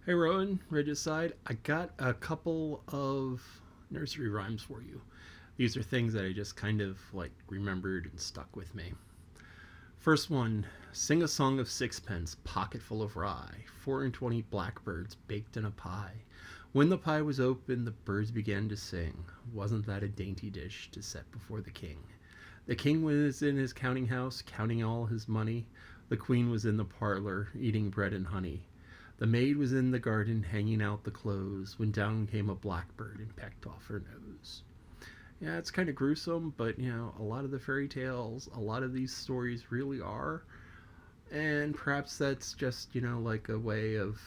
Hey Rowan, Regicide. I got a couple of nursery rhymes for you. These are things that I just kind of like remembered and stuck with me. First one, sing a song of sixpence, pocket full of rye, 4 and 20 blackbirds baked in a pie. When the pie was open, the birds began to sing. Wasn't that a dainty dish to set before the king? The king was in his counting house, counting all his money. The queen was in the parlor, eating bread and honey. The maid was in the garden, hanging out the clothes, when down came a blackbird and pecked off her nose. Yeah, it's kind of gruesome, but a lot of the fairy tales, a lot of these stories really are. And perhaps that's just, like a way of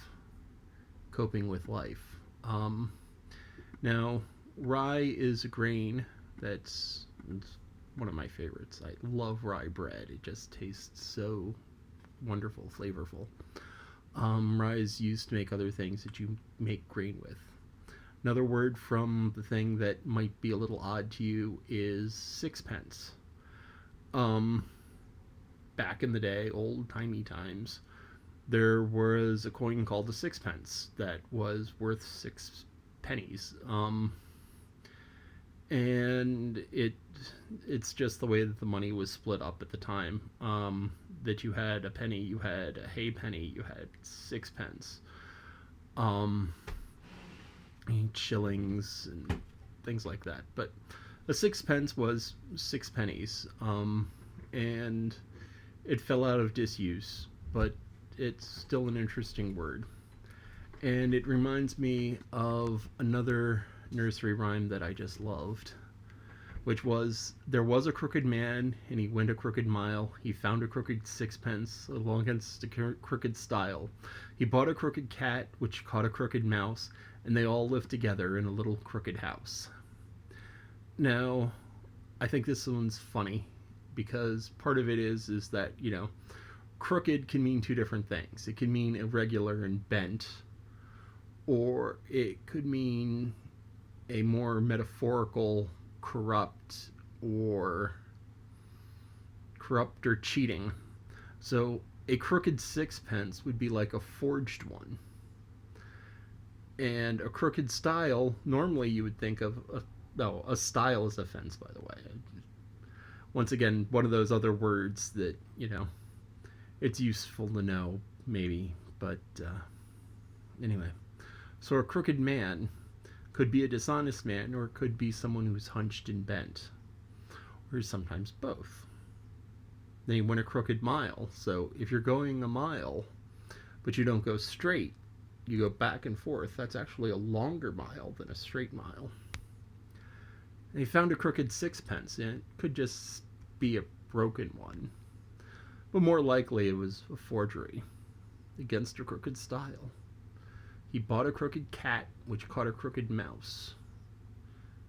coping with life. Now, rye is a grain that's it's one of my favorites. I love rye bread. It just tastes so wonderful, flavorful. Rye is used to make other things that you make grain with. Another word from the thing that might be a little odd to you is sixpence. Um, Back in the day, old timey times, there was a coin called a sixpence that was worth 6 pennies. And it's just the way that the money was split up at the time. That you had a penny, you had a halfpenny, you had sixpence, um, shillings, and things like that. But a sixpence was 6 pennies, and it fell out of disuse, but it's still an interesting word. And it reminds me of another nursery rhyme that I just loved, which was there was a crooked man and he went a crooked mile. He found a crooked sixpence along against a crooked stile. He bought a crooked cat which caught a crooked mouse, and they all lived together in a little crooked house. Now, I think this one's funny because part of it is that, crooked can mean two different things. It can mean irregular and bent, or it could mean a more metaphorical corrupt or cheating. So a crooked sixpence would be like a forged one. And a crooked style, normally you would think of a style is a fence, by the way. Once again, one of those other words that, it's useful to know, maybe. But anyway. So a crooked man could be a dishonest man, or it could be someone who's hunched and bent, or sometimes both. Then you went a crooked mile. So if you're going a mile, but you don't go straight, you go back and forth, that's actually a longer mile than a straight mile. And he found a crooked sixpence, and it could just be a broken one. But more likely it was a forgery against a crooked style. He bought a crooked cat, which caught a crooked mouse,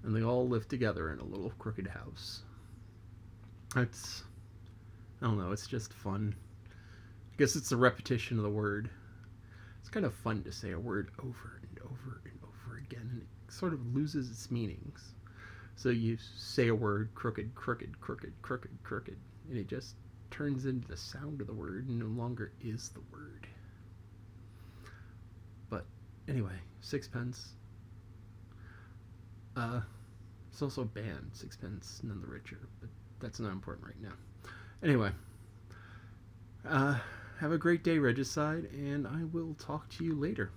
and they all lived together in a little crooked house. I don't know, it's just fun. I guess it's the repetition of the word. It's kind of fun to say a word over and over and over again, and it sort of loses its meanings. So you say a word, crooked, crooked, crooked, crooked, crooked, and it just turns into the sound of the word and no longer is the word. But anyway, sixpence. It's also banned, sixpence, none the richer, but that's not important right now. Anyway, have a great day, Regicide, and I will talk to you later.